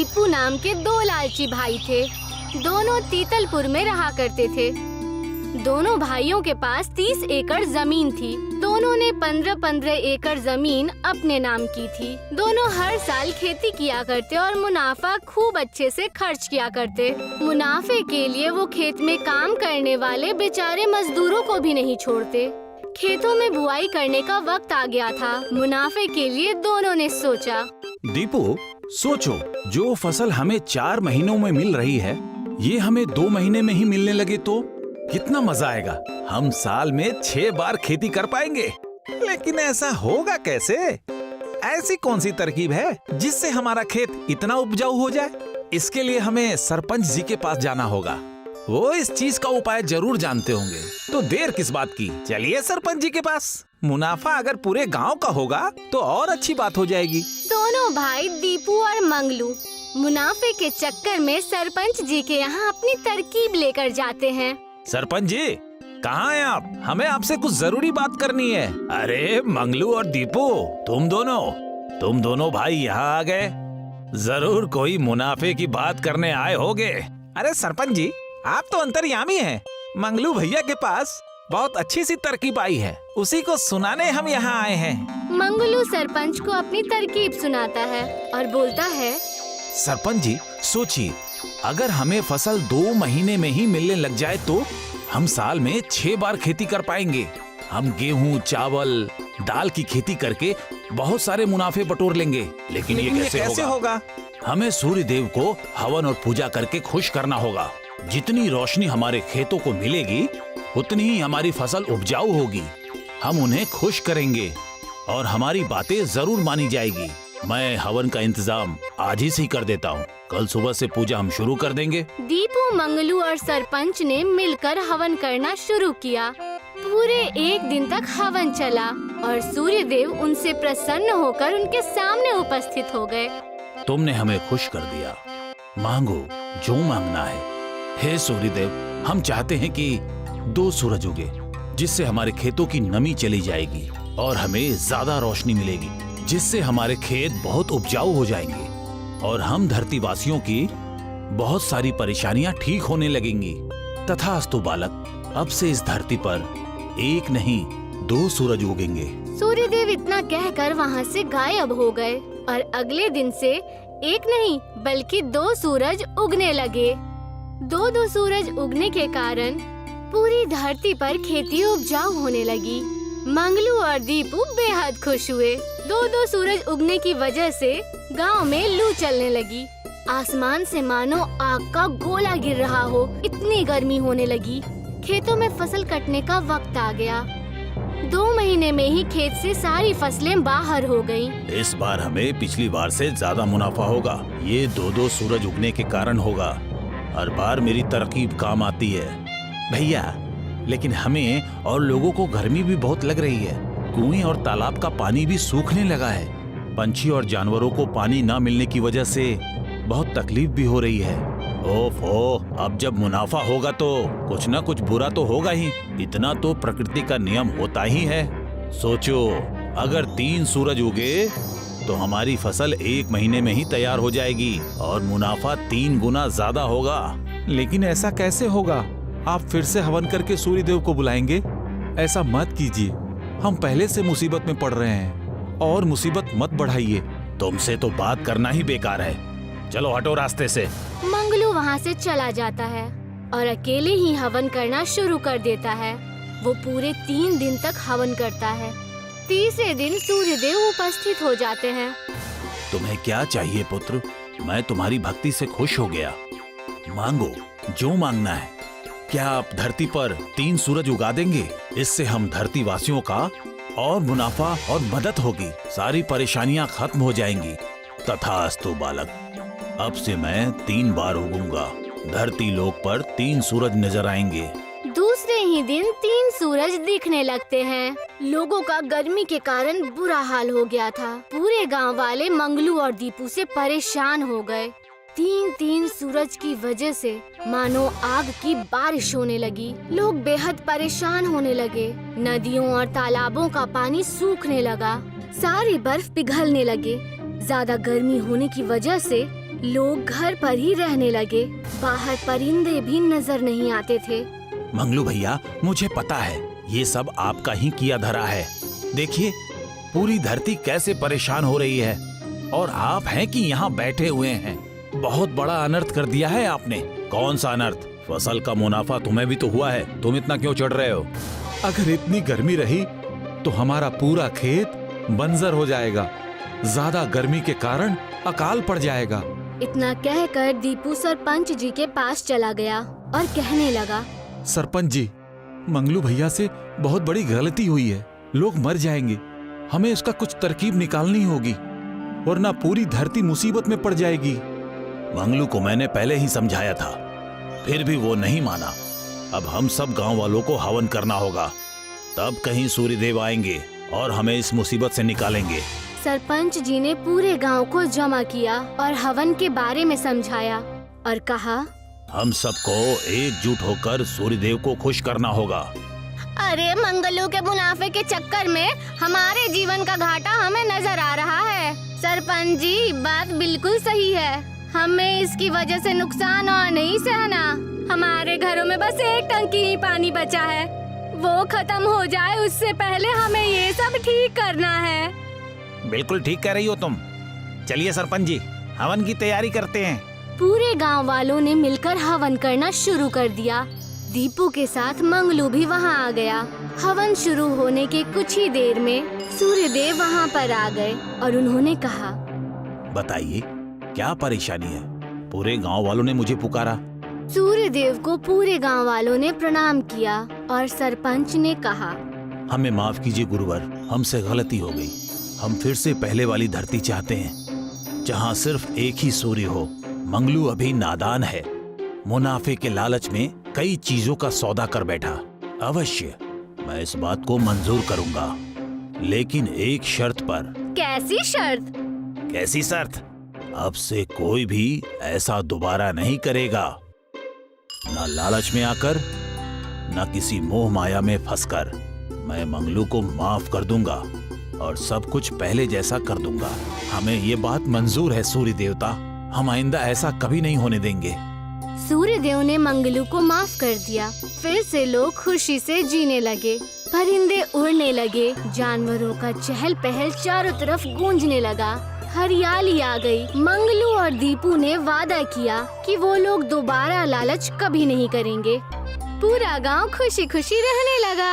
दीपू नाम के दो लालची भाई थे। दोनों तीतलपुर में रहा करते थे। दोनों भाइयों के पास 30 एकड़ जमीन थी। दोनों ने 15-15 एकड़ जमीन अपने नाम की थी। दोनों हर साल खेती किया करते और मुनाफा खूब अच्छे से खर्च किया करते। मुनाफे के लिए वो खेत में काम करने वाले बेचारे मजदूरों को भी नहीं छोड़ते। खेतों में बुआई करने का वक्त आ गया था। मुनाफे के लिए दोनों ने सोचा, दीपू सोचो, जो फसल हमें 4 महीनों में मिल रही है, ये हमें 2 महीने में ही मिलने लगे तो कितना मजा आएगा। हम साल में 6 बार खेती कर पाएंगे। लेकिन ऐसा होगा कैसे? ऐसी कौन सी तरकीब है जिससे हमारा खेत इतना उपजाऊ हो जाए? इसके लिए हमें सरपंच जी के पास जाना होगा। वो इस चीज का उपाय जरूर जानते होंगे। तो देर किस बात की, चलिए सरपंच जी के पास। मुनाफा अगर पूरे गांव का होगा तो और अच्छी बात हो जाएगी। दोनों भाई दीपू और मंगलू मुनाफे के चक्कर में सरपंच जी के यहाँ अपनी तरकीब लेकर जाते हैं। सरपंच जी, कहाँ हैं आप? हमें आपसे कुछ जरूरी बात करनी है। अरे मंगलू और दीपू, तुम दोनों भाई यहाँ आ गए। जरूर कोई मुनाफे की बात करने आए होगे। अरे सरपंच जी, आप तो अंतर्यामी हैं। मंगलू भैया के पास बहुत अच्छी सी तरकीब आई है, उसी को सुनाने हम यहाँ आए हैं। मंगलू सरपंच को अपनी तरकीब सुनाता है और बोलता है, सरपंच जी सोचिए, अगर हमें फसल 2 महीने में ही मिलने लग जाए तो हम साल में 6 बार खेती कर पाएंगे। हम गेहूं, चावल, दाल की खेती करके बहुत सारे मुनाफे बटोर लेंगे। लेकिन ये कैसे होगा? हमें सूर्य देव को हवन और पूजा करके खुश करना होगा। जितनी रोशनी हमारे खेतों को मिलेगी, उतनी ही हमारी फसल उपजाऊ होगी। हम उन्हें खुश करेंगे और हमारी बातें जरूर मानी जाएगी। मैं हवन का इंतजाम आज ही से कर देता हूँ। कल सुबह से पूजा हम शुरू कर देंगे। दीपू, मंगलू और सरपंच ने मिलकर हवन करना शुरू किया। पूरे 1 दिन तक हवन चला और सूर्य देव उनसे प्रसन्न होकर उनके सामने उपस्थित हो गए। तुमने हमें खुश कर दिया। मांगो जो मांगना है। हे सूर्य देव, हम चाहते हैं कि 2 सूरज उगे, जिससे हमारे खेतों की नमी चली जाएगी और हमें ज्यादा रोशनी मिलेगी, जिससे हमारे खेत बहुत उपजाऊ हो जाएंगे और हम धरती वासियों की बहुत सारी परेशानियां ठीक होने लगेंगी। तथास्तु बालक, अब से इस धरती पर 1 नहीं 2 सूरज उगेंगे। सूर्य देव इतना कहकर वहाँ से गायब हो गए और अगले दिन से 1 नहीं बल्कि 2 सूरज उगने लगे। 2 सूरज उगने के कारण पूरी धरती पर खेती उपजाऊ होने लगी। मंगलू और दीपू बेहद खुश हुए। 2 सूरज उगने की वजह से गांव में लू चलने लगी। आसमान से मानो आग का गोला गिर रहा हो, इतनी गर्मी होने लगी। खेतों में फसल कटने का वक्त आ गया। 2 महीने में ही खेत से सारी फसलें बाहर हो गयीं। इस बार हमें पिछली बार से ज्यादा मुनाफा होगा। ये 2 सूरज उगने के कारण होगा। हर बार मेरी तरकीब काम आती है। भैया, लेकिन हमें और लोगों को गर्मी भी बहुत लग रही है। कुएं और तालाब का पानी भी सूखने लगा है। पंछी और जानवरों को पानी न मिलने की वजह से बहुत तकलीफ भी हो रही है। ओफो, अब जब मुनाफा होगा तो कुछ न कुछ बुरा तो होगा ही। इतना तो प्रकृति का नियम होता ही है। सोचो, अगर 3 सूरज उगे तो हमारी फसल 1 महीने में ही तैयार हो जाएगी और मुनाफा 3 गुना ज्यादा होगा। लेकिन ऐसा कैसे होगा? आप फिर से हवन करके सूर्य देव को बुलाएंगे? ऐसा मत कीजिए, हम पहले से मुसीबत में पड़ रहे हैं और मुसीबत मत बढ़ाइए। तुमसे तो बात करना ही बेकार है। चलो हटो रास्ते से। मंगलू वहाँ से चला जाता है और अकेले ही हवन करना शुरू कर देता है। वो पूरे 3 दिन तक हवन करता है। तीसरे दिन सूर्य देव उपस्थित हो जाते हैं। तुम्हें क्या चाहिए पुत्र? मैं तुम्हारी भक्ति से खुश हो गया। मांगो जो मांगना है। क्या आप धरती पर 3 सूरज उगा देंगे? इससे हम धरती वासियों का और मुनाफा और मदद होगी। सारी परेशानियां खत्म हो जाएंगी। तथास्तु बालक, अब से मैं 3 बार उगूंगा। धरती लोक पर 3 सूरज नजर आएंगे। दूसरे ही दिन 3 सूरज दिखने लगते हैं। लोगों का गर्मी के कारण बुरा हाल हो गया था। पूरे गांव वाले मंगलू और दीपू से परेशान हो गए। 3 सूरज की वजह से मानो आग की बारिश होने लगी। लोग बेहद परेशान होने लगे। नदियों और तालाबों का पानी सूखने लगा। सारी बर्फ पिघलने लगे। ज्यादा गर्मी होने की वजह से लोग घर पर ही रहने लगे। बाहर परिंदे भी नजर नहीं आते थे। मंगलू भैया, मुझे पता है ये सब आपका ही किया धरा है। देखिए पूरी धरती कैसे परेशान हो रही है और आप हैं कि यहाँ बैठे हुए हैं। बहुत बड़ा अनर्थ कर दिया है आपने। कौन सा अनर्थ? फसल का मुनाफा तुम्हें भी तो हुआ है, तुम इतना क्यों चढ़ रहे हो? अगर इतनी गर्मी रही तो हमारा पूरा खेत बंजर हो जाएगा। ज्यादा गर्मी के कारण अकाल पड़ जाएगा। इतना कहकर दीपू सरपंच जी के पास चला गया और कहने लगा, सरपंच जी, मंगलू भैया से बहुत बड़ी गलती हुई है। लोग मर जाएंगे। हमें इसका कुछ तरकीब निकालनी होगी, वरना पूरी धरती मुसीबत में पड़ जाएगी। मंगलू को मैंने पहले ही समझाया था, फिर भी वो नहीं माना। अब हम सब गांव वालों को हवन करना होगा, तब कहीं सूर्यदेव आएंगे और हमें इस मुसीबत से निकालेंगे। सरपंच जी ने पूरे गांव को जमा किया और हवन के बारे में समझाया और कहा, हम सबको एकजुट होकर सूर्यदेव को खुश करना होगा। अरे मंगलू के मुनाफे के चक्कर में हमारे जीवन का घाटा हमें नजर आ रहा है। सरपंच जी, बात बिल्कुल सही है। हमें इसकी वजह से नुकसान और नहीं सहना। हमारे घरों में बस एक टंकी ही पानी बचा है, वो खत्म हो जाए उससे पहले हमें ये सब ठीक करना है। बिल्कुल ठीक कह रही हो तुम। चलिए सरपंच जी, हवन की तैयारी करते हैं। पूरे गांव वालों ने मिलकर हवन करना शुरू कर दिया। दीपू के साथ मंगलू भी वहां आ गया। हवन शुरू होने के कुछ ही देर में सूर्यदेव वहां पर आ गए और उन्होंने कहा, बताइए क्या परेशानी है? पूरे गांव वालों ने मुझे पुकारा। सूर्यदेव को पूरे गांव वालों ने प्रणाम किया और सरपंच ने कहा, हमें माफ कीजिए गुरुवर, हमसे गलती हो गई। हम फिर से पहले वाली धरती चाहते हैं, जहां सिर्फ एक ही सूर्य हो। मंगलू अभी नादान है, मुनाफे के लालच में कई चीजों का सौदा कर बैठा। अवश्य मैं इस बात को मंजूर करूंगा, लेकिन एक शर्त पर। कैसी शर्त? कैसी शर्त? अब से कोई भी ऐसा दोबारा नहीं करेगा, न लालच में आकर, न किसी मोह माया में फंसकर। मैं मंगलू को माफ कर दूंगा और सब कुछ पहले जैसा कर दूंगा। हमें ये बात मंजूर है सूर्य देवता, हम आइंदा ऐसा कभी नहीं होने देंगे। सूर्यदेव ने मंगलू को माफ कर दिया। फिर से लोग खुशी से जीने लगे। परिंदे उड़ने लगे, जानवरों का चहल पहल चारों तरफ गूंजने लगा। हरियाली आ गई। मंगलू और दीपू ने वादा किया कि वो लोग दोबारा लालच कभी नहीं करेंगे। पूरा गांव खुशी खुशी रहने लगा।